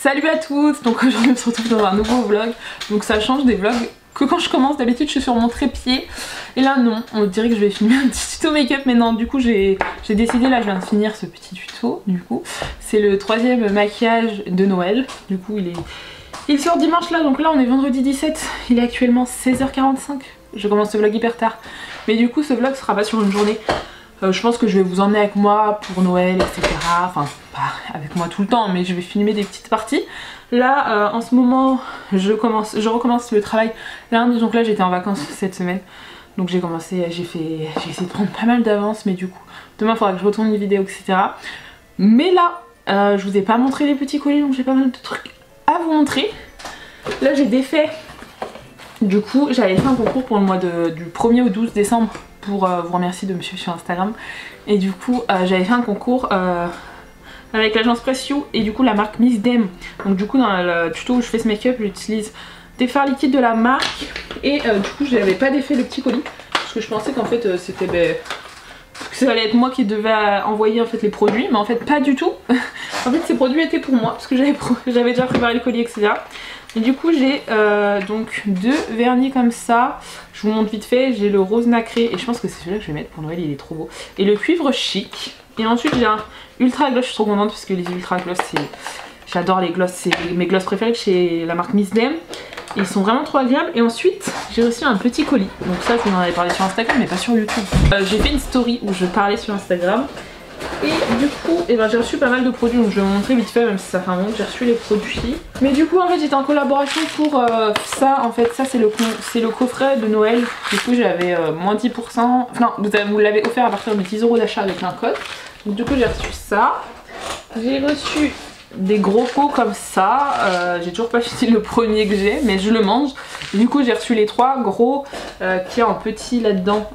Salut à tous. Donc aujourd'hui on se retrouve dans un nouveau vlog. Donc ça change des vlogs que quand je commence. D'habitude je suis sur mon trépied. Et là non, on dirait que je vais filmer un petit tuto make-up. Mais non, du coup j'ai décidé, là je viens de finir ce petit tuto. Du coup c'est le troisième maquillage de Noël. Du coup il sort dimanche là. Donc là on est vendredi 17. Il est actuellement 16h45. Je commence ce vlog hyper tard. Mais du coup ce vlog sera pas sur une journée. Je pense que je vais vous emmener avec moi pour Noël, etc. Enfin, pas avec moi tout le temps, mais je vais filmer des petites parties. Là, en ce moment, je recommence le travail lundi. Donc là, j'étais en vacances cette semaine. Donc j'ai essayé de prendre pas mal d'avance. Mais du coup, demain, il faudra que je retourne une vidéo, etc. Mais là, je vous ai pas montré les petits colis, donc j'ai pas mal de trucs à vous montrer. Là, j'ai défait. Du coup, j'avais fait un concours pour le mois du 1er au 12 décembre. Pour vous remercier de me suivre sur Instagram. Et du coup j'avais fait un concours avec l'agence Pressio et du coup la marque Miss Dem. Donc du coup dans le tuto où je fais ce make-up j'utilise des fards liquides de la marque. Et du coup je n'avais pas défait le petit colis parce que je pensais qu'en fait c'était que ça allait être moi qui devais envoyer en fait les produits, mais en fait pas du tout. En fait ces produits étaient pour moi parce que j'avais déjà préparé le colis, etc. Et du coup j'ai donc deux vernis comme ça. Je vous montre vite fait. J'ai le rose nacré et je pense que c'est celui-là que je vais mettre pour Noël, il est trop beau. Et le cuivre chic. Et ensuite j'ai un ultra gloss. Je suis trop contente parce que les ultra gloss j'adore les gloss. C'est mes gloss préférés de chez la marque Miss Dem. Ils sont vraiment trop agréables. Et ensuite j'ai reçu un petit colis. Donc ça je vous en avais parlé sur Instagram mais pas sur YouTube. J'ai fait une story où je parlais sur Instagram. Et du coup j'ai reçu pas mal de produits, donc je vais vous montrer vite fait même si ça fait un moment que j'ai reçu les produits. Mais du coup en fait j'étais en collaboration pour ça. En fait ça c'est le coffret de Noël. Du coup j'avais moins 10%, enfin vous l'avez offert à partir de 10 € d'achat avec un code. Donc du coup j'ai reçu ça. J'ai reçu des gros pots comme ça. J'ai toujours pas fini le premier que j'ai mais je le mange. Du coup j'ai reçu les trois gros qui est en petit là-dedans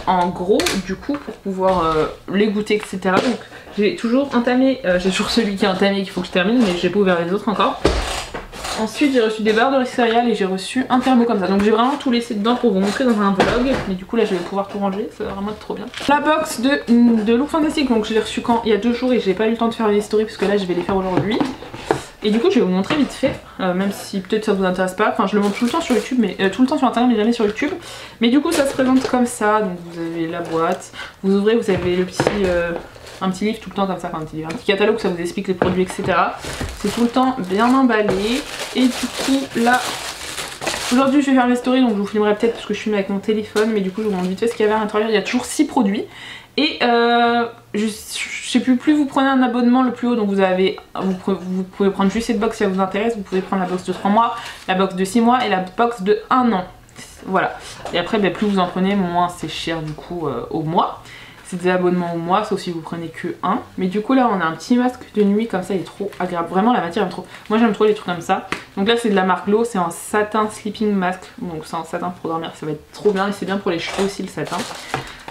en gros du coup pour pouvoir les goûter, etc. Donc j'ai toujours entamé, j'ai toujours celui qui est entamé qu'il faut que je termine, mais j'ai pas ouvert les autres encore. Ensuite j'ai reçu des barres de céréales et j'ai reçu un thermo comme ça. Donc j'ai vraiment tout laissé dedans pour vous montrer dans un vlog. Mais du coup là je vais pouvoir tout ranger, ça va vraiment être trop bien. La box de Look Fantastic, donc je l'ai reçue quand il y a 2 jours et j'ai pas eu le temps de faire les stories parce que là je vais les faire aujourd'hui. Et du coup je vais vous montrer vite fait, même si peut-être ça vous intéresse pas. Enfin je le montre tout le temps sur YouTube, mais tout le temps sur internet mais jamais sur YouTube. Mais du coup ça se présente comme ça. Donc vous avez la boîte, vous ouvrez, vous avez le petit... un petit livre tout le temps comme ça, enfin un petit catalogue où ça vous explique les produits, etc. C'est tout le temps bien emballé. Et du coup là, aujourd'hui je vais faire mes stories, donc je vous filmerai peut-être parce que je filme avec mon téléphone. Mais du coup je vous montre vite fait ce qu'il y avait à l'intérieur. Il y a toujours 6 produits. Et je sais plus vous prenez un abonnement le plus haut, donc vous pouvez prendre juste cette box si ça vous intéresse. Vous pouvez prendre la box de 3 mois, la box de 6 mois et la box de 1 an. Voilà. Et après plus vous en prenez, moins c'est cher du coup au mois. C'est des abonnements au mois, sauf si vous prenez que un. Mais du coup là on a un petit masque de nuit comme ça, il est trop agréable. Vraiment la matière j'aime trop. Moi j'aime trop les trucs comme ça. Donc là c'est de la marque Glow, c'est en satin sleeping mask. Donc c'est en satin pour dormir, ça va être trop bien. Et c'est bien pour les cheveux aussi le satin.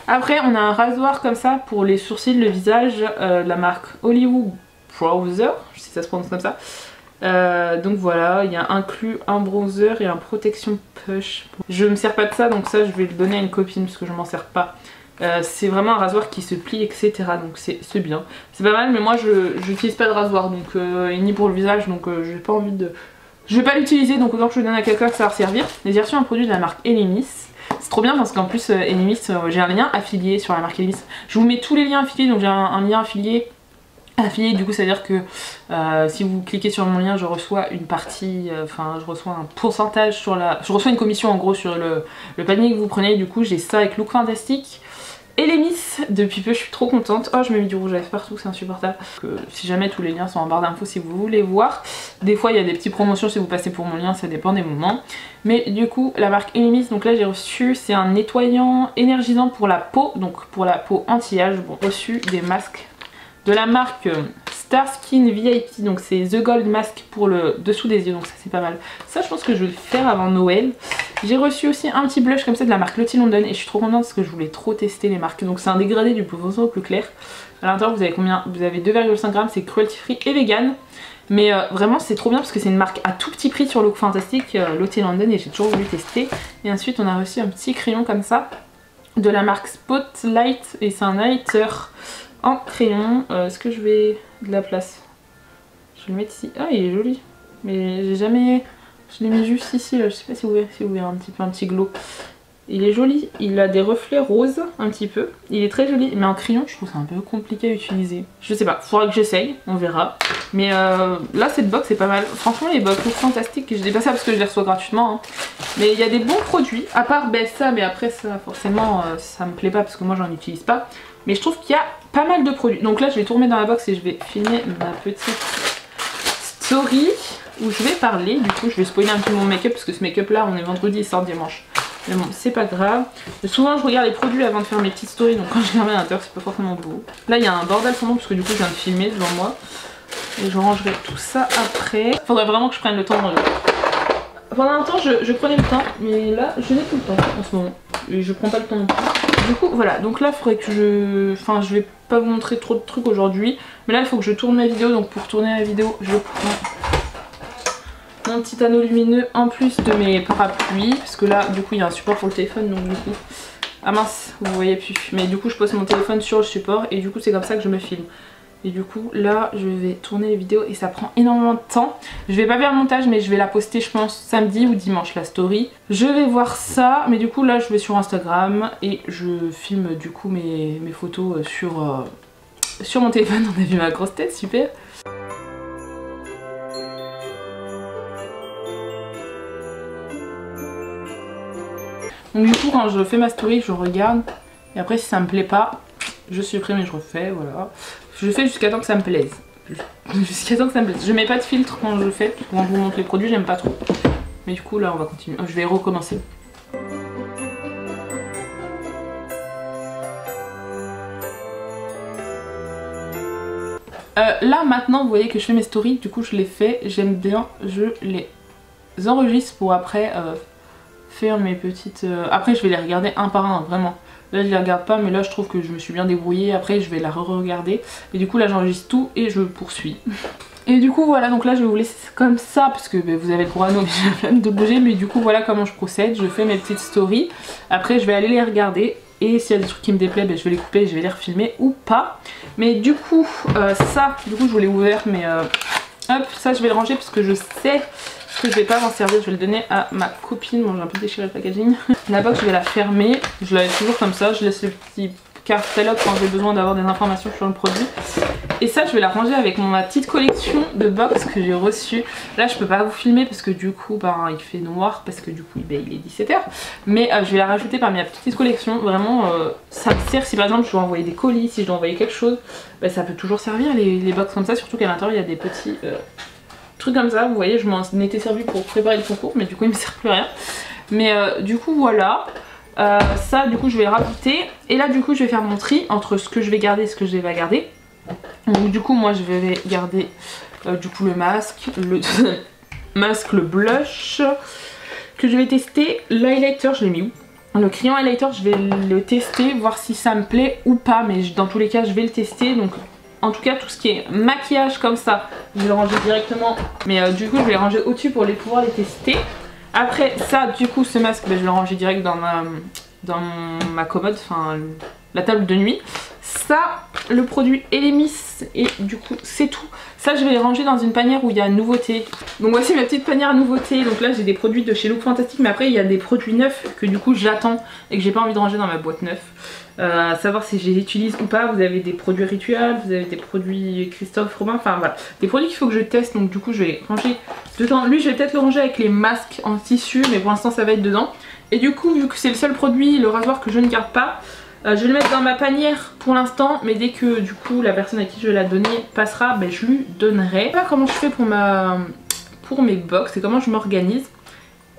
Après on a un rasoir comme ça pour les sourcils, le visage, de la marque Hollywood Browser, si ça se prononce comme ça. Donc voilà, il y a inclus un bronzer et un protection push. Je me sers pas de ça, donc ça je vais le donner à une copine parce que je m'en sers pas. C'est vraiment un rasoir qui se plie, etc. Donc c'est bien. C'est pas mal, mais moi je n'utilise pas de rasoir, donc ni pour le visage, donc j'ai pas envie de... Je vais pas l'utiliser, donc autant que je le donne à quelqu'un que ça va servir. Et j'ai reçu un produit de la marque Elemis. C'est trop bien parce qu'en plus Elemis, j'ai un lien affilié sur la marque Elemis. Je vous mets tous les liens affiliés, donc j'ai un lien affilié. Du coup ça veut dire que si vous cliquez sur mon lien je reçois une partie, je reçois un pourcentage sur je reçois une commission en gros sur le panier que vous prenez. Du coup j'ai ça avec Look Fantastic et les Miss depuis peu, je suis trop contente. Oh je me mets du rouge à lèvres partout, c'est insupportable. Si jamais tous les liens sont en barre d'infos si vous voulez voir. Des fois il y a des petites promotions si vous passez pour mon lien, ça dépend des moments. Mais du coup la marque Elemis, donc là j'ai reçu, c'est un nettoyant énergisant pour la peau, donc pour la peau anti-âge. Bon, reçu des masques de la marque Star Skin VIP, donc c'est The Gold Mask pour le dessous des yeux, donc ça c'est pas mal. Ça je pense que je vais le faire avant Noël. J'ai reçu aussi un petit blush comme ça de la marque Lottie London et je suis trop contente parce que je voulais trop tester les marques. Donc c'est un dégradé du plus foncé au plus clair. À l'intérieur vous avez combien? Vous avez 2,5 g, c'est cruelty free et vegan. Mais vraiment c'est trop bien parce que c'est une marque à tout petit prix sur Look Fantastic, Lottie London, et j'ai toujours voulu tester. Et ensuite on a reçu un petit crayon comme ça de la marque Spotlight et c'est un highlighter en crayon. Est-ce que je vais de la place? Je vais le mettre ici. Ah, il est joli. Mais j'ai jamais... Je l'ai mis juste ici, là. Je sais pas si vous voyez un petit glow. Il est joli, il a des reflets roses un petit peu. Il est très joli, mais en crayon je trouve c'est un peu compliqué à utiliser. Je sais pas, faudra que j'essaye, on verra. Mais là cette box est pas mal. Franchement les box sont fantastiques. Je dis pas ça parce que je les reçois gratuitement. Hein. Mais il y a des bons produits, à part ça, mais après ça forcément ça me plaît pas parce que moi j'en utilise pas. Mais je trouve qu'il y a pas mal de produits. Donc là je vais tourner dans la box et je vais filmer ma petite story où je vais parler. Du coup je vais spoiler un petit peu mon make-up parce que ce make-up là on est vendredi, il sort dimanche. Mais bon, c'est pas grave. Souvent je regarde les produits avant de faire mes petites stories, donc quand je regarde à l'intérieur c'est pas forcément beau. Là il y a un bordel sans nom parce que du coup je viens de filmer devant moi. Et je rangerai tout ça après. Faudrait vraiment que je prenne le temps de ranger. Pendant un temps je prenais le temps, mais là je n'ai plus le temps en ce moment. Et je prends pas le temps non plus. Du coup voilà, donc là il faudrait que je... Enfin je vais pas vous montrer trop de trucs aujourd'hui. Mais là il faut que je tourne ma vidéo, donc pour tourner la vidéo je prends mon petit anneau lumineux en plus de mes parapluies, parce que là du coup il y a un support pour le téléphone, donc du coup ah mince vous voyez plus, mais du coup je pose mon téléphone sur le support et du coup c'est comme ça que je me filme. Et du coup là je vais tourner les vidéos et ça prend énormément de temps. Je vais pas faire le montage mais je vais la poster je pense samedi ou dimanche la story. Je vais voir ça, mais du coup là je vais sur Instagram et je filme du coup mes photos sur mon téléphone. On a vu ma grosse tête, super. Donc du coup quand je fais ma story je regarde et après si ça me plaît pas je supprime et je refais, voilà. Je fais jusqu'à temps que ça me plaise. Jusqu'à temps que ça me plaise. Je mets pas de filtre quand je le fais, quand je vous montre les produits j'aime pas trop. Mais du coup là on va continuer, je vais recommencer. Là maintenant vous voyez que je fais mes stories, du coup je les fais, j'aime bien, je les enregistre pour après faire mes petites... Après je vais les regarder un par un, vraiment. Là je les regarde pas mais là je trouve que je me suis bien débrouillée, après je vais la re-regarder. Et du coup là j'enregistre tout et je poursuis. Et du coup voilà, donc là je vais vous laisser comme ça parce que vous avez le droit à nos flemme de bouger. Mais du coup voilà comment je procède, je fais mes petites stories. Après je vais aller les regarder. Et s'il y a des trucs qui me déplaisent, je vais les couper et je vais les refilmer ou pas. Mais du coup ça, du coup je vous l'ai ouvert mais hop, ça je vais le ranger parce que je sais que je vais pas m'en servir, je vais le donner à ma copine. Bon j'ai un peu déchiré le packaging. La box je vais la fermer, je la laisse toujours comme ça, je laisse le petit catalogue quand j'ai besoin d'avoir des informations sur le produit. Et ça je vais la ranger avec ma petite collection de box que j'ai reçue. Là je peux pas vous filmer parce que du coup il fait noir parce que du coup il est 17 h. Mais je vais la rajouter parmi ma petite collection. Vraiment ça me sert si par exemple je dois envoyer des colis, si je dois envoyer quelque chose, ça peut toujours servir les box comme ça, surtout qu'à l'intérieur il y a des petits... trucs comme ça, vous voyez, je m'en étais servi pour préparer le concours, mais du coup il me sert plus à rien. Mais du coup voilà, ça du coup je vais le rajouter. Et là du coup je vais faire mon tri entre ce que je vais garder et ce que je vais pas garder. Donc du coup moi je vais garder du coup le masque, le blush que je vais tester. L'highlighter je l'ai mis où? Le crayon highlighter je vais le tester, voir si ça me plaît ou pas, mais dans tous les cas je vais le tester. Donc en tout cas tout ce qui est maquillage comme ça je vais le ranger directement, mais du coup je vais les ranger au-dessus pour pouvoir les tester. Après ça du coup ce masque je vais le ranger direct dans ma commode, enfin la table de nuit. Ça le produit Elemis et du coup c'est tout. Ça je vais les ranger dans une panière où il y a nouveautés. Donc voici ma petite panière nouveautés. Donc là j'ai des produits de chez Look Fantastic, mais après il y a des produits neufs que du coup j'attends et que j'ai pas envie de ranger dans ma boîte neuve. À savoir si je les utilise ou pas. Vous avez des produits Ritual, vous avez des produits Christophe Robin, enfin voilà, des produits qu'il faut que je teste. Donc du coup je vais ranger dedans. Lui je vais peut-être le ranger avec les masques en tissu, mais pour l'instant ça va être dedans. Et du coup vu que c'est le seul produit, le rasoir que je ne garde pas, je vais le mettre dans ma panière pour l'instant, mais dès que du coup la personne à qui je vais la donner passera, je lui donnerai. Voilà comment je fais pour mes box et comment je m'organise.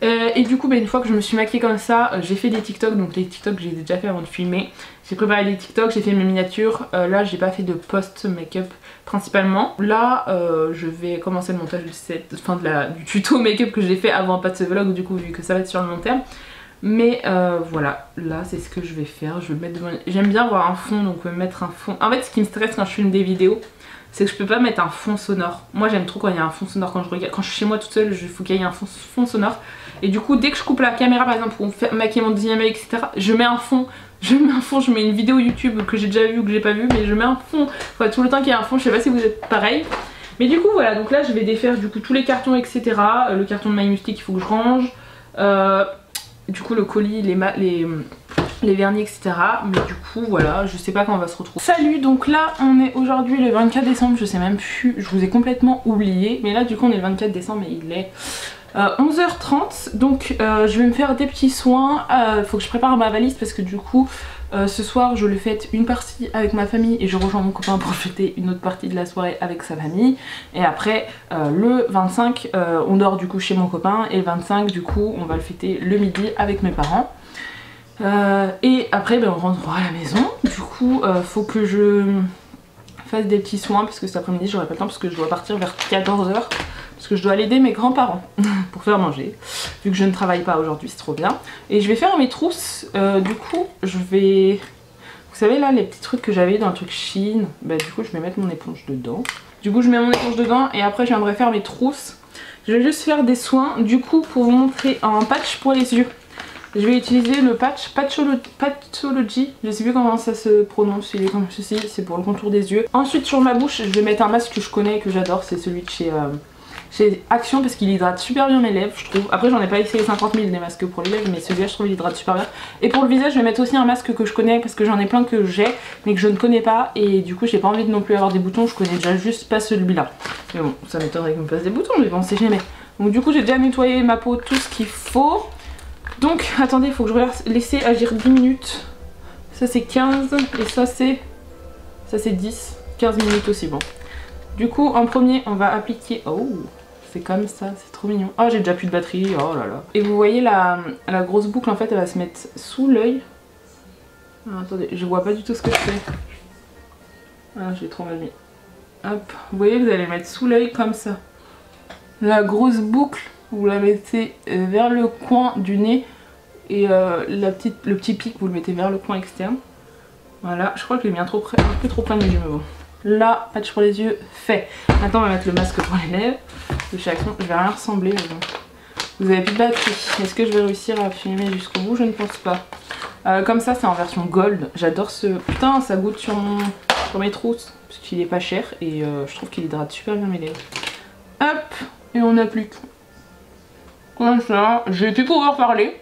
Et du coup une fois que je me suis maquillée comme ça, j'ai fait des TikTok, donc les TikTok j'ai déjà fait avant de filmer. J'ai préparé des TikTok, j'ai fait mes miniatures, là j'ai pas fait de post make-up principalement. Là je vais commencer le montage du tuto make-up que j'ai fait avant pas de ce vlog, du coup vu que ça va être sur le long terme. Mais voilà, là c'est ce que je vais faire, je vais mettre devant... J'aime bien avoir un fond, donc mettre un fond. En fait ce qui me stresse quand je filme des vidéos, c'est que je peux pas mettre un fond sonore. Moi j'aime trop quand il y a un fond sonore quand je regarde. Quand je suis chez moi toute seule, il faut qu'il y ait un fond sonore. Et du coup dès que je coupe la caméra par exemple pour maquiller mon deuxième œil etc, je mets un fond. Je mets une vidéo YouTube que j'ai déjà vue ou que j'ai pas vue, mais je mets un fond. Enfin, tout le temps qu'il y a un fond, je sais pas si vous êtes pareil. Mais du coup voilà, donc là je vais défaire du coup tous les cartons etc. Le carton de My Mustique il faut que je range. Du coup le colis, les vernis etc. Mais du coup voilà, je sais pas quand on va se retrouver. Salut, donc là on est aujourd'hui le 24 décembre, je sais même plus, je vous ai complètement oublié. Mais là du coup on est le 24 décembre et il est 11h30. Donc je vais me faire des petits soins, faut que je prépare ma valise parce que du coup ce soir je le fête une partie avec ma famille et je rejoins mon copain pour fêter une autre partie de la soirée avec sa famille. Et après le 25 on dort du coup chez mon copain et le 25 du coup on va le fêter le midi avec mes parents. Et après ben, on rentrera à la maison. Du coup faut que je fasse des petits soins parce que cet après-midi j'aurai pas le temps parce que je dois partir vers 14h parce que je dois aller aider mes grands-parents pour faire manger vu que je ne travaille pas aujourd'hui, c'est trop bien. Et je vais faire mes trousses, du coup je vais... Vous savez là les petits trucs que j'avais dans le truc Shein, bah du coup je vais mettre mon éponge dedans. Du coup je mets mon éponge dedans et après je viendrai faire mes trousses. Je vais juste faire des soins du coup pour vous montrer un patch pour les yeux. Je vais utiliser le patch Patchology, je sais plus comment ça se prononce, il est comme ceci, c'est pour le contour des yeux. Ensuite sur ma bouche, je vais mettre un masque que je connais et que j'adore, c'est celui de chez Action parce qu'il hydrate super bien mes lèvres je trouve. Après j'en ai pas essayé 50 000 des masques pour les lèvres mais celui-là je trouve il hydrate super bien. Et pour le visage je vais mettre aussi un masque que je connais parce que j'en ai plein que j'ai mais que je ne connais pas et du coup j'ai pas envie de non plus avoir des boutons, je connais déjà juste pas celui-là. Mais bon ça m'étonnerait qu'il me passe des boutons mais bon on sait jamais. Donc du coup j'ai déjà nettoyé ma peau tout ce qu'il faut. Donc attendez il faut que je laisse agir 10 minutes. Ça c'est 15 et ça c'est 10, 15 minutes aussi bon. Du coup en premier on va appliquer... Oh c'est comme ça, c'est trop mignon. Oh j'ai déjà plus de batterie, oh là là. Et vous voyez la grosse boucle en fait elle va se mettre sous l'œil. Attendez, je vois pas du tout ce que je fais. Ah j'ai trop mal mis. Hop, vous voyez vous allez mettre sous l'œil comme ça. La grosse boucle, vous la mettez vers le coin du nez. Et le petit pic vous le mettez vers le coin externe. Voilà, je crois que j'ai mis un peu trop près de mes yeux mais bon. Là, patch pour les yeux, fait. Maintenant on va mettre le masque pour les lèvres de chez Action. Je vais rien ressembler mais bon. Vous avez plus de batterie. Est-ce que je vais réussir à filmer jusqu'au bout? Je ne pense pas. Comme ça c'est en version gold. J'adore ce... Putain ça goûte sur mes trousses. Parce qu'il est pas cher et je trouve qu'il hydrate super bien mes lèvres. Hop. Et on applique. Comme ça. Je vais plus pouvoir parler.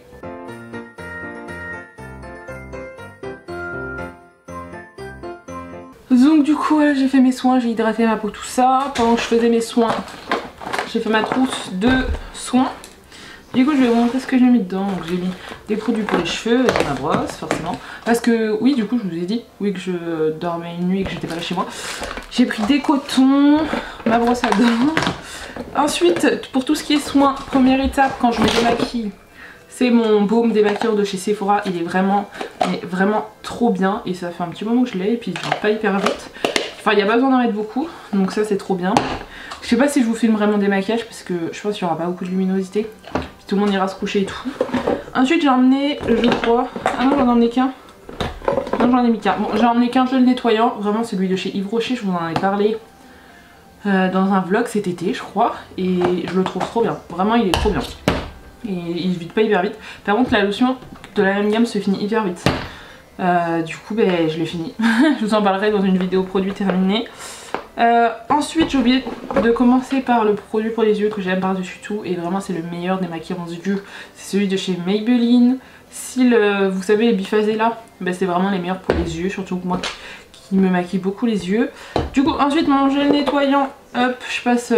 Donc du coup voilà, j'ai fait mes soins, j'ai hydraté ma peau tout ça. Pendant que je faisais mes soins, j'ai fait ma trousse de soins. Du coup je vais vous montrer ce que j'ai mis dedans. Donc j'ai mis des produits pour les cheveux et ma brosse forcément. Parce que oui du coup je vous ai dit, oui que je dormais une nuit et que j'étais pas là chez moi. J'ai pris des cotons, ma brosse à dents. Ensuite pour tout ce qui est soins, première étape quand je me démaquille. C'est mon baume démaquillant de chez Sephora, il est vraiment trop bien et ça fait un petit moment que je l'ai et puis il va pas hyper vite. Enfin il n'y a pas besoin d'en mettre beaucoup, donc ça c'est trop bien. Je sais pas si je vous filmerai mon démaquillage parce que je pense qu'il n'y aura pas beaucoup de luminosité. Puis tout le monde ira se coucher et tout. Ensuite j'ai emmené, je crois, ah non j'en ai emmené qu'un. Non j'en ai mis qu'un. Bon j'ai emmené qu'un gel nettoyant, vraiment celui de chez Yves Rocher, je vous en ai parlé dans un vlog cet été je crois. Et je le trouve trop bien, vraiment il est trop bien. Et il se vide pas hyper vite. Par contre la lotion de la même gamme se finit hyper vite. Du coup ben, je l'ai fini. Je vous en parlerai dans une vidéo produit terminée. Ensuite j'ai oublié de commencer par le produit pour les yeux que j'aime par dessus tout. Et vraiment c'est le meilleur des maquillants yeux. C'est celui de chez Maybelline. Si vous savez les biphasés là, ben, c'est vraiment les meilleurs pour les yeux. Surtout moi qui me maquille beaucoup les yeux. Du coup ensuite mon gel nettoyant, hop je passe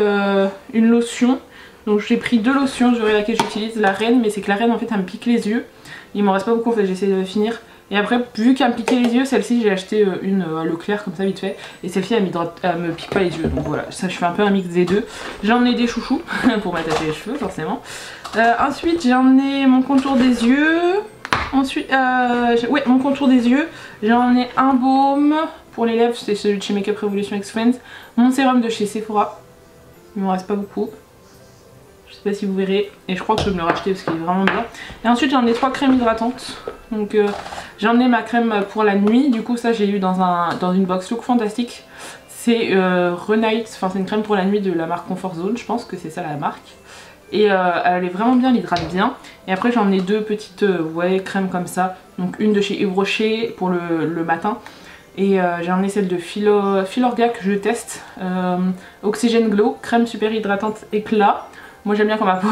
une lotion. Donc j'ai pris deux lotions, j'aurai laquelle j'utilise, la Reine, mais c'est que la Reine en fait elle me pique les yeux. Il m'en reste pas beaucoup en fait, j'essaie de finir. Et après vu qu'elle me piquait les yeux, celle-ci j'ai acheté une à Leclerc comme ça vite fait. Et celle-ci elle me pique pas les yeux, donc voilà, ça je fais un peu un mix des deux. J'ai emmené des chouchous pour m'attacher les cheveux forcément. Ensuite j'ai emmené mon contour des yeux. Ensuite, ouais mon contour des yeux. J'ai emmené un baume pour les lèvres, c'est celui de chez Makeup Revolution X Friends. Mon sérum de chez Sephora, il m'en reste pas beaucoup. Je sais pas si vous verrez, et je crois que je vais me le racheter parce qu'il est vraiment bien. Et ensuite j'ai emmené 3 crèmes hydratantes. Donc j'ai emmené ma crème pour la nuit, du coup ça j'ai eu dans une box Look Fantastique. C'est Renight, enfin c'est une crème pour la nuit de la marque Comfort Zone, je pense que c'est ça la marque. Et elle est vraiment bien, elle hydrate bien. Et après j'ai emmené deux petites crèmes comme ça. Donc une de chez Yves Rocher pour le matin. Et j'ai emmené celle de Filorga que je teste, Oxygen Glow, crème super hydratante éclat. Moi j'aime bien quand ma peau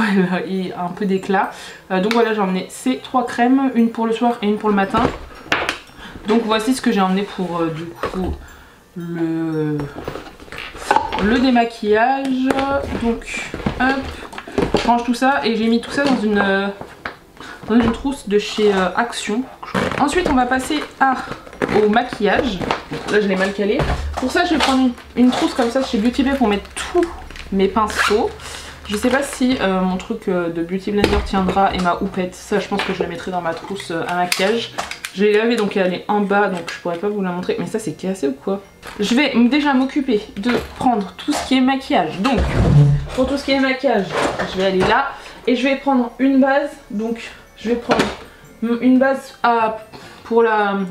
ait un peu d'éclat. Donc voilà, j'ai emmené ces 3 crèmes, une pour le soir et une pour le matin. Donc voici ce que j'ai emmené pour du coup le démaquillage. Donc hop, je range tout ça et j'ai mis tout ça dans une trousse de chez Action. Ensuite on va passer au maquillage. Là je l'ai mal calé. Pour ça je vais prendre une trousse comme ça chez Beauty Bay pour mettre tous mes pinceaux. Je sais pas si mon truc de Beauty Blender tiendra et ma houppette. Ça je pense que je la mettrai dans ma trousse à maquillage. Je l'ai lavée donc elle est en bas donc je pourrais pas vous la montrer. Mais ça c'est cassé ou quoi? Je vais déjà m'occuper de prendre tout ce qui est maquillage. Donc pour tout ce qui est maquillage je vais aller là. Et je vais prendre une base. Donc je vais prendre une base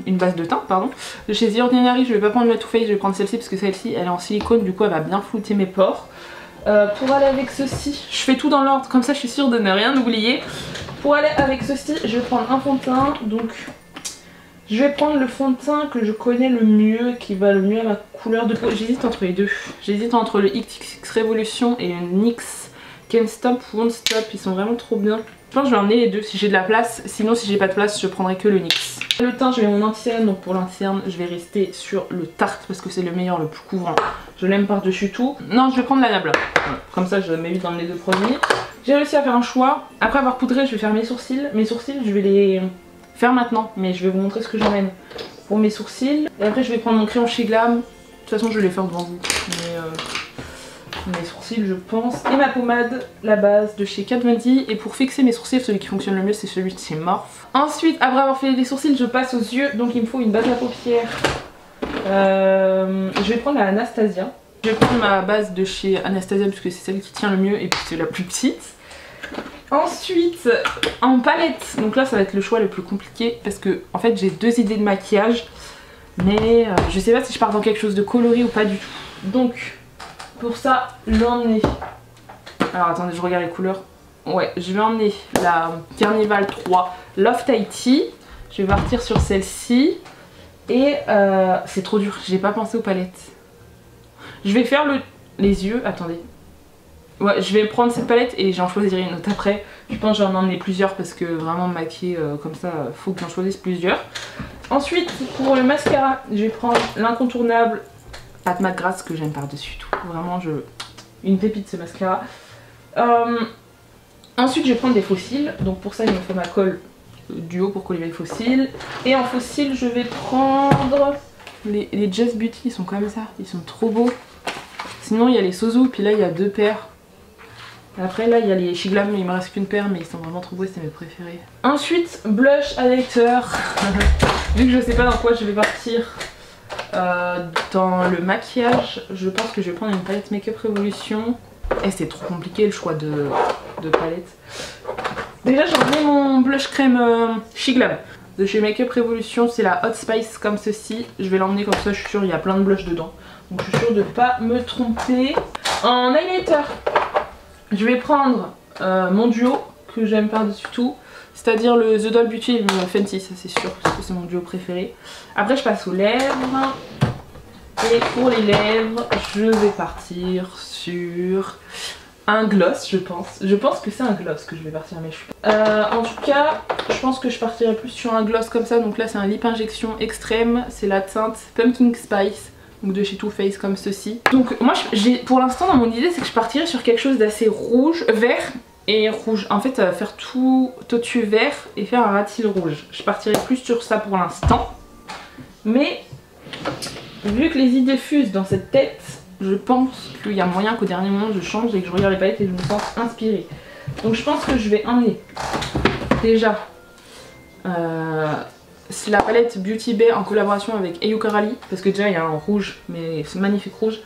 une base de teint pardon de chez The Ordinary. Je vais pas prendre la Too Faced, je vais prendre celle-ci parce que celle-ci elle est en silicone, du coup elle va bien flouter mes pores. Pour aller avec ceci, je fais tout dans l'ordre comme ça je suis sûre de ne rien oublier. Pour aller avec ceci je vais prendre un fond de teint. Donc je vais prendre le fond de teint que je connais le mieux, qui va le mieux à ma couleur de peau. J'hésite entre les deux. J'hésite entre le XX Revolution et le NYX Can't Stop Won't Stop. Ils sont vraiment trop bien. Je pense que je vais emmener les deux si j'ai de la place. Sinon si j'ai pas de place je prendrai que le NYX. Le teint je vais mon anti-cerne. Donc pour l'anti-cerne je vais rester sur le Tarte parce que c'est le meilleur, le plus couvrant. Je l'aime par dessus tout. Non je vais prendre la Nabla. Voilà. Comme ça je m'évite d'emmener les deux produits. J'ai réussi à faire un choix. Après avoir poudré je vais faire mes sourcils. Mes sourcils je vais les faire maintenant. Mais je vais vous montrer ce que j'emmène pour mes sourcils. Et après je vais prendre mon crayon chez Glam. De toute façon je vais les faire devant vous. Mais mes sourcils je pense. Et ma pommade, la base de chez Kat Von D. Et pour fixer mes sourcils, celui qui fonctionne le mieux c'est celui de chez Morphe. Ensuite après avoir fait les sourcils je passe aux yeux. Donc il me faut une base à paupières. Je vais prendre la Anastasia. Je vais prendre ma base de chez Anastasia parce que c'est celle qui tient le mieux et puis c'est la plus petite. Ensuite en palette, donc là ça va être le choix le plus compliqué parce que en fait j'ai 2 idées de maquillage. Mais je sais pas si je pars dans quelque chose de coloré ou pas du tout. Donc pour ça, je vais emmener... Alors attendez, je regarde les couleurs. Ouais, je vais emmener la Carnival 3 Love Tighty. Je vais partir sur celle-ci. Et c'est trop dur, j'ai pas pensé aux palettes. Je vais faire les yeux, attendez. Ouais, je vais prendre cette palette et j'en choisirai une autre après. Je pense que j'en emmener plusieurs parce que vraiment maquiller comme ça, faut que j'en choisisse plusieurs. Ensuite, pour le mascara, je vais prendre l'incontournable Pat McGrath que j'aime par-dessus tout. Vraiment, une pépite ce mascara. Ensuite, je vais prendre des faux cils. Donc pour ça, il me faut ma colle duo pour coller les faux cils. Et en faux cils, je vais prendre les Just Beauty. Ils sont comme ça, ils sont trop beaux. Sinon, il y a les Sozu, puis là, il y a 2 paires. Après, là, il y a les Shiglam, il me reste qu'une paire, mais ils sont vraiment trop beaux, c'est mes préférés. Ensuite, blush highlighter. Vu que je sais pas dans quoi je vais partir dans le maquillage, je pense que je vais prendre une palette Make Up Revolution. Et c'est trop compliqué le choix de palette. Déjà, j'ai emmené mon blush crème Shiglam de chez Make Up Revolution. C'est la Hot Spice comme ceci. Je vais l'emmener comme ça, je suis sûre, il y a plein de blushs dedans. Donc je suis sûre de pas me tromper. En highlighter, je vais prendre mon duo que j'aime par-dessus tout. C'est-à-dire le The Doll Beauty Fenty, ça c'est sûr, parce que c'est mon duo préféré. Après je passe aux lèvres. Et pour les lèvres, je vais partir sur un gloss, je pense. Je pense que c'est un gloss que je vais partir, mais je suis... en tout cas, je pense que je partirai plus sur un gloss comme ça. Donc là c'est un lip injection extrême. C'est la teinte Pumpkin Spice, donc de chez Too Faced comme ceci. Donc moi, pour l'instant dans mon idée, c'est que je partirai sur quelque chose d'assez rouge, vert et rouge. En fait, faire tout au-dessus vert et faire un ratil rouge. Je partirai plus sur ça pour l'instant. Mais vu que les idées fusent dans cette tête, je pense qu'il y a moyen qu'au dernier moment je change et que je regarde les palettes et je me sens inspirée. Donc je pense que je vais emmener déjà c'est la palette Beauty Bay en collaboration avec Ayo Corali, parce que déjà il y a un rouge, mais c'est magnifique rouge.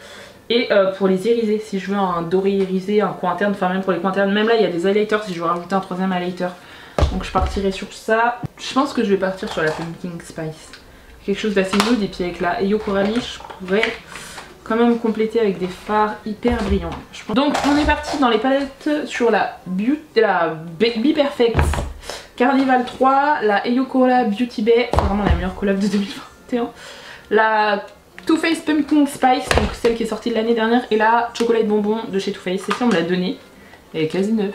Et pour les irisés, si je veux un doré irisé, un coin interne, enfin même pour les coins internes, même là il y a des highlighters si je veux rajouter un 3ème highlighter. Donc je partirai sur ça. Je pense que je vais partir sur la Pumpkin Spice. Quelque chose d'assez nude, et puis avec la Ayo Corali je pourrais quand même compléter avec des fards hyper brillants. Donc on est parti dans les palettes sur la Be Perfect Carnival 3, la Ayo Corali Beauty Bay, c'est vraiment la meilleure collab de 2021. la Too Faced Pumpkin Spice, donc celle qui est sortie de l'année dernière, et la chocolat bonbon de chez Too Faced. Celle-ci on me l'a donnée, elle est quasi neuve.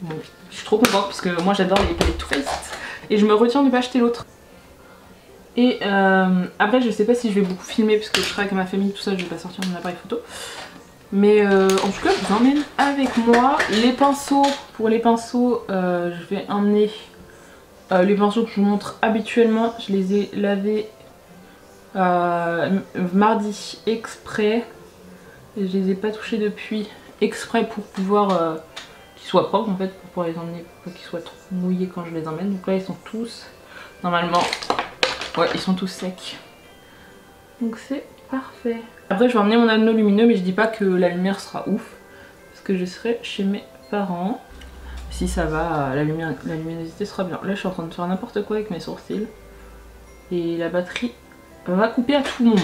Bon, je suis trop contente parce que moi j'adore les palettes Too Faced et je me retiens de pas acheter l'autre. Et après je sais pas si je vais beaucoup filmer parce que je serai avec ma famille, tout ça, je vais pas sortir mon appareil photo. Mais en tout cas je vous emmène avec moi. Les pinceaux, pour les pinceaux je vais emmener les pinceaux que je vous montre habituellement. Je les ai lavés mardi exprès et je les ai pas touchés depuis, exprès pour pouvoir qu'ils soient propres en fait, pour pouvoir les emmener, pour pas qu'ils soient trop mouillés quand je les emmène. Donc là ils sont tous, normalement, ouais ils sont tous secs. Donc c'est parfait. Après je vais emmener mon anneau lumineux, mais je dis pas que la lumière sera ouf parce que je serai chez mes parents. Si ça va, la luminosité sera bien. Là je suis en train de faire n'importe quoi avec mes sourcils et la batterie va couper à tout moment.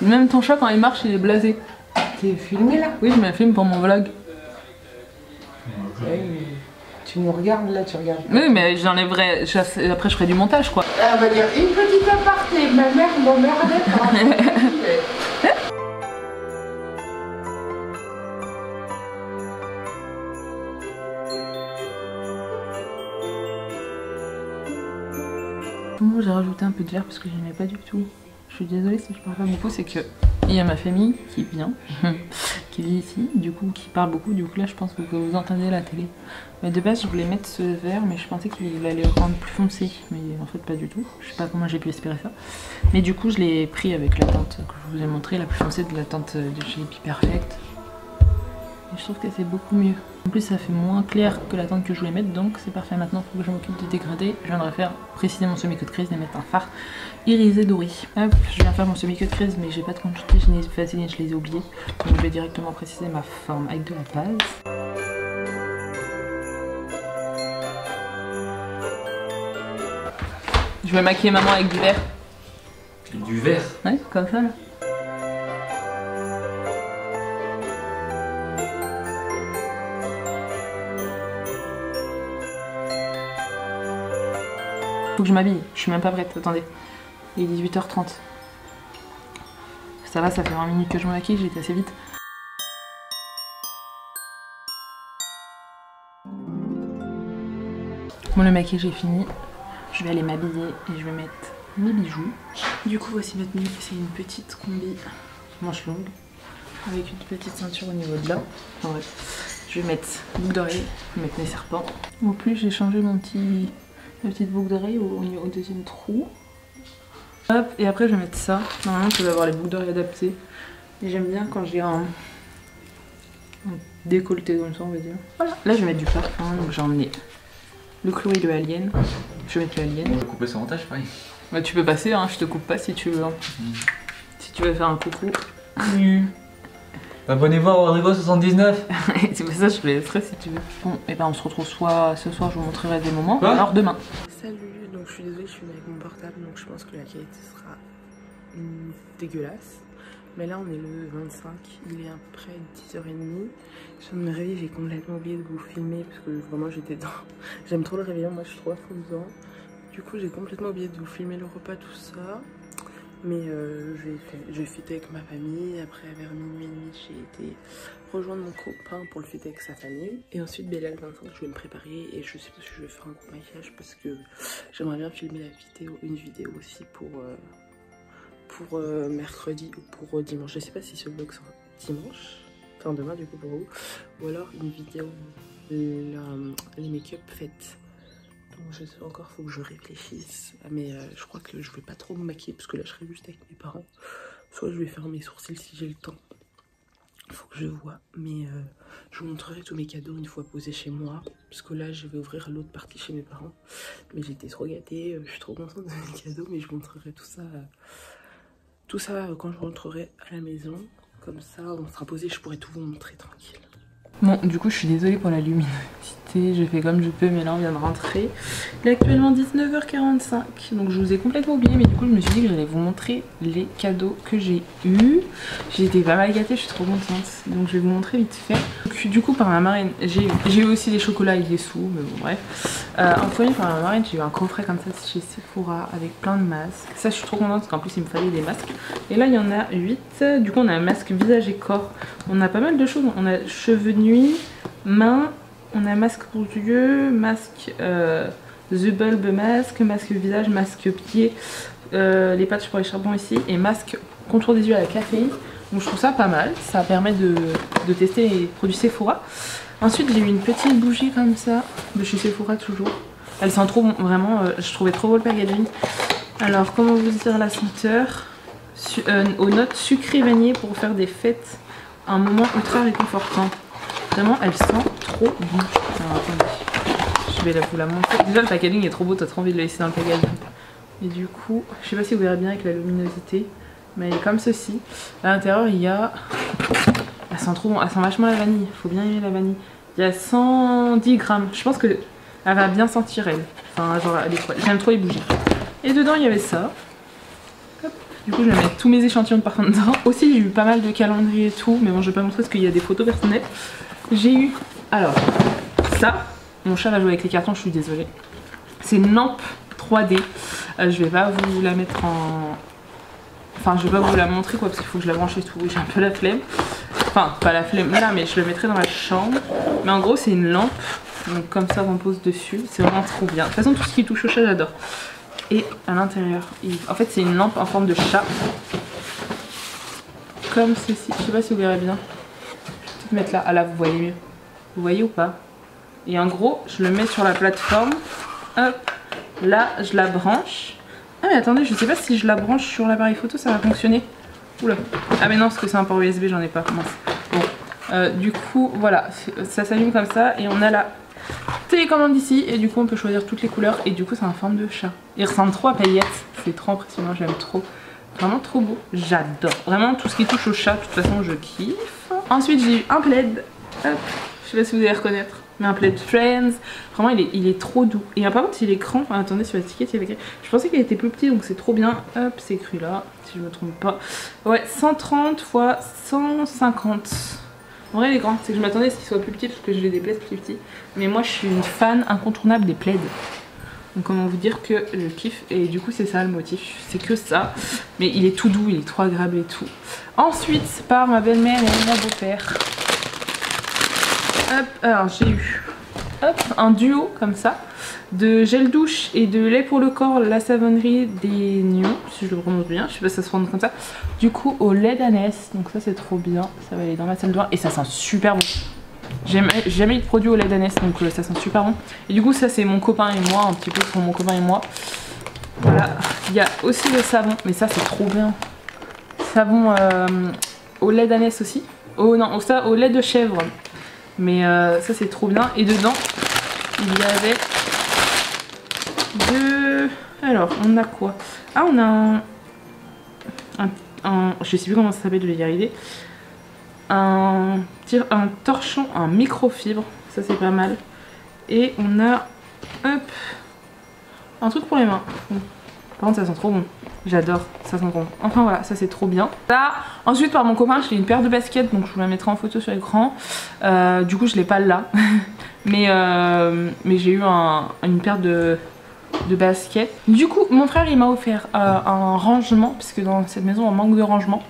Même ton chat quand il marche il est blasé. T'es filmé là? Oui, je me filme pour mon vlog. Tu nous regardes là, tu regardes. Oui mais j'enlèverai, après je ferai du montage quoi. On va dire une petite aparté, ma mère m'emmerdait. Bon, j'ai rajouté un peu de vert parce que je n'aimais pas du tout. Je suis désolée si je parle pas beaucoup, c'est que il y a ma famille qui vient, qui vit ici, du coup qui parle beaucoup, du coup là je pense que vous entendez la télé. Mais de base je voulais mettre ce vert mais je pensais qu'il allait rendre plus foncé, mais en fait pas du tout. Je sais pas comment j'ai pu espérer ça. Mais du coup je l'ai pris avec la teinte que je vous ai montré, la plus foncée de la teinte de chez Be Perfect. Et je trouve que c'est beaucoup mieux. En plus ça fait moins clair que la teinte que je voulais mettre, donc c'est parfait. Maintenant il faut que je m'occupe de dégrader. Je viendrai faire précisément semi-cut crease et mettre un fard irisé doré. Hop, je viens faire mon semi-cut crease mais j'ai pas de quantité, je n'ai Vaseline, je les ai oubliés. Donc je vais directement préciser ma forme avec de la base. Je vais maquiller maman avec du vert. Du vert? Ouais, comme ça là. Faut que je m'habille, je suis même pas prête, attendez. Il est 18h30. Ça va, ça fait 20 minutes que je me maquille, j'ai été assez vite. Bon, le maquillage est fini. Je vais aller m'habiller et je vais mettre mes bijoux. Du coup, voici notre nuit. C'est une petite combi manche longue avec une petite ceinture au niveau de là. Enfin, bref. Je vais mettre boucle d'oreille, je vais mettre mes serpents. En plus, j'ai changé ma petite boucle d'oreille au deuxième trou. Hop, et après je vais mettre ça. Normalement je vais avoir les boucles d'oreilles adaptées. Et j'aime bien quand j'ai un décolleté comme ça on va dire. Voilà, là je vais mettre du parfum, donc j'ai emmené le Chloé, le Alien. Je vais mettre le Alien. Bon, je vais couper ce montage pareil. Bah tu peux passer, hein, je te coupe pas si tu veux. Hein. Si tu veux faire un coucou. Abonnez-vous à Rodrigo79. C'est pour ça que je te laisserai si tu veux. Bon, et ben on se retrouve soit ce soir, je vous montrerai des moments, Quoi alors demain. Salut, donc je suis désolée, je suis avec mon portable, donc je pense que la qualité sera dégueulasse. Mais là on est le 25, il est après 10h30. Je viens de me réveiller, j'ai complètement oublié de vous filmer parce que vraiment j'étais dans... J'aime trop le réveillon, moi je suis trop à fond dedans. Du coup j'ai complètement oublié de vous filmer le repas, tout ça. Mais je vais fêter avec ma famille. Après vers minuit et demi j'ai été rejoindre mon copain pour le fêter avec sa famille. Et ensuite là le 25 je vais me préparer et je sais pas si je vais faire un coup de maquillage parce que j'aimerais bien filmer une vidéo aussi pour mercredi ou pour dimanche. Je sais pas si ce vlog sera dimanche, enfin demain du coup pour vous, ou alors une vidéo les make-up faites. Donc je sais encore, faut que je réfléchisse. Mais je crois que je vais pas trop me maquiller parce que là je serai juste avec mes parents. Soit je vais faire mes sourcils si j'ai le temps. Faut que je vois. Mais je vous montrerai tous mes cadeaux une fois posés chez moi. Parce que là je vais ouvrir l'autre partie chez mes parents. Mais j'étais trop gâtée, je suis trop contente de mes cadeaux. Mais je vous montrerai tout ça. Tout ça quand je rentrerai à la maison. Comme ça on sera posé, je pourrai tout vous montrer tranquille. Bon, du coup je suis désolée pour la luminosité. tester, je fais comme je peux, mais là on vient de rentrer. Il est actuellement 19h45, donc je vous ai complètement oublié, mais du coup je me suis dit que j'allais vous montrer les cadeaux que j'ai eus. J'ai été pas mal gâtée, je suis trop contente, donc je vais vous montrer vite fait. Donc, du coup par ma marraine, j'ai eu aussi des chocolats et des sous, mais bon bref. En premier par ma marraine, j'ai eu un coffret comme ça chez Sephora avec plein de masques. Ça je suis trop contente parce qu'en plus il me fallait des masques. Et là il y en a 8, du coup on a un masque visage et corps. On a pas mal de choses, on a cheveux de nuit, mains, on a masque pour yeux, masque The Bulb masque, masque visage, masque pied, les patchs pour les charbons ici et masque contour des yeux à la caféine. Donc je trouve ça pas mal, ça permet de tester les produits Sephora. Ensuite j'ai eu une petite bougie comme ça, de chez Sephora toujours. Elle sent trop bon, vraiment, je trouvais trop beau le packaging. Alors comment vous dire la senteur, aux notes sucrées vanillées pour faire des fêtes, un moment ultra réconfortant. Vraiment elle sent trop bon. Alors attendez, je vais vous la montrer. Déjà le packaging est trop beau, t'as trop envie de le laisser dans le packaging. Et du coup, je sais pas si vous verrez bien avec la luminosité, mais elle est comme ceci. À l'intérieur il y a... Elle sent trop bon, elle sent vachement la vanille, faut bien aimer la vanille. Il y a 110 grammes, je pense que elle va bien sentir elle. Enfin genre elle est trop... J'aime trop les bougies. Et dedans il y avait ça. Hop. Du coup je vais mettre tous mes échantillons de parfum dedans. Aussi j'ai eu pas mal de calendriers et tout, mais bon je vais pas montrer parce qu'il y a des photos personnelles. J'ai eu, alors, ça. Mon chat va jouer avec les cartons, je suis désolée. C'est une lampe 3D. Je vais pas vous la mettre en... Enfin je vais pas vous la montrer quoi parce qu'il faut que je la branche et tout. J'ai un peu la flemme. Enfin pas la flemme là, mais je la mettrai dans ma chambre. Mais en gros c'est une lampe. Donc comme ça on pose dessus. C'est vraiment trop bien. De toute façon tout ce qui touche au chat j'adore. Et à l'intérieur, en fait c'est une lampe en forme de chat. Comme ceci. Je sais pas si vous verrez bien. Je vais mettre là. Ah là vous voyez mieux. Vous voyez ou pas? Et en gros je le mets sur la plateforme. Hop. Là je la branche. Ah mais attendez, je sais pas si je la branche sur l'appareil photo ça va fonctionner. Oula. Ah mais non parce que c'est un port USB, j'en ai pas. Bon. Du coup voilà, ça s'allume comme ça et on a la télécommande ici et du coup on peut choisir toutes les couleurs et du coup c'est en forme de chat. Il ressemble trop à paillettes, c'est trop impressionnant, j'aime trop. Vraiment trop beau, j'adore. Vraiment tout ce qui touche au chat, de toute façon je kiffe. Ensuite j'ai eu un plaid, hop, je sais pas si vous allez reconnaître, mais un plaid Friends. Vraiment il est trop doux. Et par contre il est grand, enfin, attendez sur l'étiquette il y avait écrit. Je pensais qu'il était plus petit donc c'est trop bien. Hop, c'est écrit là, si je me trompe pas. Ouais, 130 x 150. En vrai il est grand, c'est que je m'attendais à ce qu'il soit plus petit parce que je l'ai des plaids plus petits. Mais moi je suis une fan incontournable des plaids. Donc comment vous dire que je kiffe et du coup c'est ça le motif, c'est que ça. Mais il est tout doux, il est trop agréable et tout. Ensuite par ma belle-mère et mon beau-père. Hop, alors j'ai eu un duo comme ça de gel douche et de lait pour le corps, la savonnerie des Nions, si je le prononce bien, je sais pas si ça se prononce comme ça. Du coup au lait d'ânesse, donc ça c'est trop bien, ça va aller dans ma salle de bain et ça sent super bon. J'ai jamais eu de produit au lait d'ânesse donc ça sent super bon. Et du coup ça c'est mon copain et moi, un petit peu pour mon copain et moi. Voilà, il y a aussi le savon, mais ça c'est trop bien. Savon au lait d'ânesse aussi. Oh non, ça au lait de chèvre. Mais ça c'est trop bien. Et dedans il y avait deux... Alors on a quoi? Ah on a je sais plus comment ça s'appelle, je vais y arriver. Un torchon en microfibre, ça c'est pas mal. Et on a hop, un truc pour les mains. Par contre ça sent trop bon, j'adore, ça sent trop bon. Enfin voilà, ça c'est trop bien. Là, ensuite par mon copain j'ai une paire de baskets, donc je vous la mettrai en photo sur l'écran. Du coup je l'ai pas là, mais j'ai eu une paire de baskets. Du coup mon frère il m'a offert un rangement parce que dans cette maison on manque de rangement.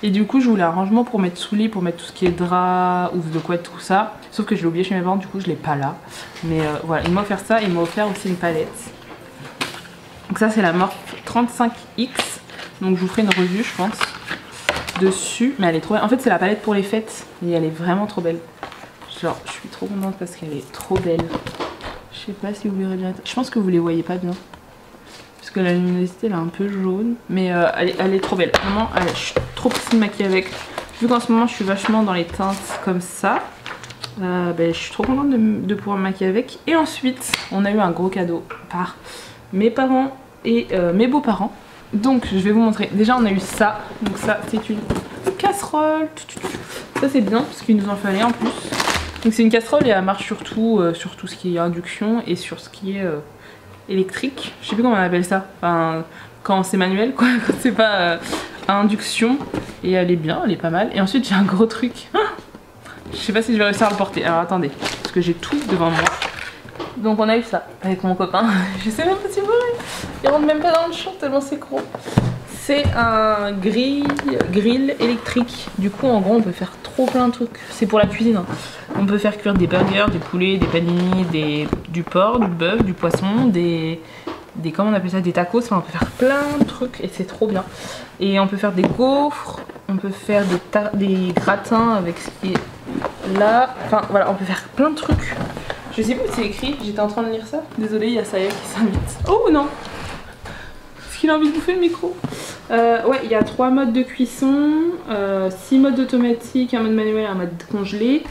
Et du coup je voulais un rangement pour mettre sous lit, pour mettre tout ce qui est drap, ouf de couette, tout ça. Sauf que je l'ai oublié chez mes parents, du coup je l'ai pas là. Mais voilà, il m'a offert ça, il m'a offert aussi une palette. Donc ça c'est la Morphe 35X. Donc je vous ferai une revue je pense dessus. Mais elle est trop belle. En fait c'est la palette pour les fêtes et elle est vraiment trop belle. Genre je suis trop contente parce qu'elle est trop belle. Je sais pas si vous verrez bien. Je pense que vous les voyez pas bien. Parce que la luminosité elle est un peu jaune. Mais elle est trop belle. Vraiment, je suis trop pressée de maquiller avec. Vu qu'en ce moment je suis vachement dans les teintes comme ça. Je suis trop contente de pouvoir me maquiller avec. Et ensuite, on a eu un gros cadeau par mes parents et mes beaux-parents. Donc je vais vous montrer. Déjà on a eu ça. Donc ça c'est une casserole. Ça c'est bien parce qu'il nous en fallait en plus. Donc c'est une casserole et elle marche surtout sur tout ce qui est induction et sur ce qui est électrique. Je sais plus comment on appelle ça. Enfin, quand c'est manuel quoi, quand c'est pas à induction. Et elle est bien, elle est pas mal. Et ensuite j'ai un gros truc. Je sais pas si je vais réussir à le porter. Alors attendez, parce que j'ai tout devant moi. Donc on a eu ça avec mon copain. Je sais même pas si vous voyez. Il rentre même pas dans le champ tellement c'est gros. C'est un grill électrique. Du coup en gros on peut faire trop plein de trucs. C'est pour la cuisine. Hein. On peut faire cuire des burgers, des poulets, des panini, du porc, du bœuf, du poisson, comment on appelle ça, des tacos. Enfin on peut faire plein de trucs et c'est trop bien. Et on peut faire des gaufres, on peut faire des gratins avec ce qui est là. Enfin voilà, on peut faire plein de trucs. Je sais plus où c'est écrit, j'étais en train de lire ça. Désolée, il y a Saya qui s'invite. Oh non! Est-ce qu'il a envie de bouffer le micro? Ouais, il y a 3 modes de cuisson, 6 modes automatiques, un mode manuel et un mode congelé.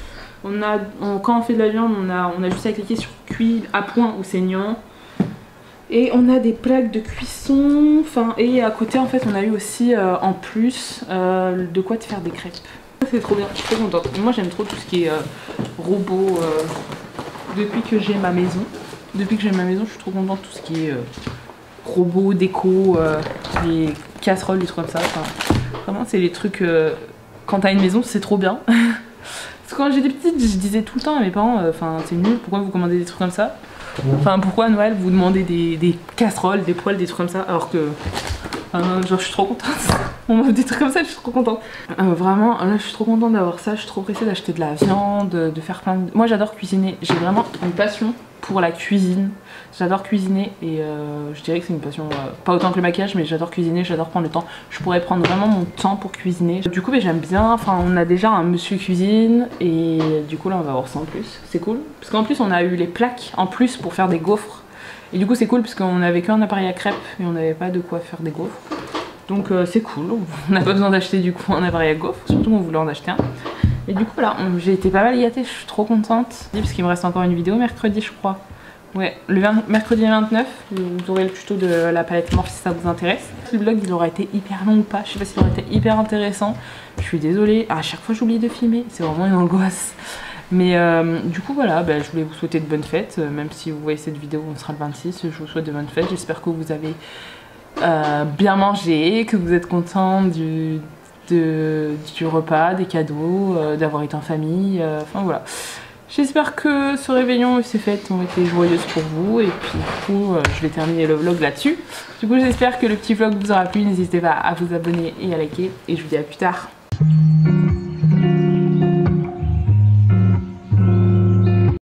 Quand on fait de la viande, on a juste à cliquer sur cuit à point ou saignant. Et on a des plaques de cuisson. Enfin, et à côté, en fait, on a eu aussi en plus de quoi te faire des crêpes. C'est trop bien, je suis trop contente. Moi, j'aime trop tout ce qui est robot. Depuis que j'ai ma maison, je suis trop contente de tout ce qui est robot, déco, les casseroles, des trucs comme ça. Enfin, vraiment, c'est les trucs. Quand t'as une maison, c'est trop bien. Parce que quand j'étais petite, je disais tout le temps à mes parents, enfin, c'est nul, pourquoi vous commandez des trucs comme ça? Enfin, pourquoi à Noël vous demandez des casseroles, des poêles, des trucs comme ça, alors que. Genre, je suis trop contente. On m'offre des trucs comme ça, je suis trop contente. Vraiment, là, je suis trop contente d'avoir ça. Je suis trop pressée d'acheter de la viande, de faire plein de. Moi, j'adore cuisiner. J'ai vraiment une passion pour la cuisine. J'adore cuisiner et je dirais que c'est une passion, pas autant que le maquillage, mais j'adore cuisiner, j'adore prendre le temps. Je pourrais prendre vraiment mon temps pour cuisiner. Du coup, j'aime bien. Enfin, on a déjà un monsieur cuisine et du coup, là, on va voir ça en plus. C'est cool. Parce qu'en plus, on a eu les plaques en plus pour faire des gaufres. Et du coup c'est cool parce qu'on n'avait qu'un appareil à crêpes et on n'avait pas de quoi faire des gaufres. Donc c'est cool, on n'a pas besoin d'acheter du coup un appareil à gaufres, surtout qu'on voulait en acheter un. Et du coup voilà, j'ai été pas mal gâtée, je suis trop contente. Parce qu'il me reste encore une vidéo mercredi je crois. Ouais, mercredi 29, vous aurez le tuto de la palette Morphe si ça vous intéresse. Le vlog il aura été hyper long ou pas, je sais pas s'il aura été hyper intéressant. Je suis désolée, à chaque fois j'oublie de filmer, c'est vraiment une angoisse. Mais du coup voilà, je voulais vous souhaiter de bonnes fêtes, même si vous voyez cette vidéo, on sera le 26, je vous souhaite de bonnes fêtes, j'espère que vous avez bien mangé, que vous êtes contents du repas, des cadeaux, d'avoir été en famille, enfin voilà. J'espère que ce réveillon et ces fêtes ont été joyeuses pour vous et puis du coup je vais terminer le vlog là-dessus. Du coup j'espère que le petit vlog vous aura plu, n'hésitez pas à vous abonner et à liker et je vous dis à plus tard.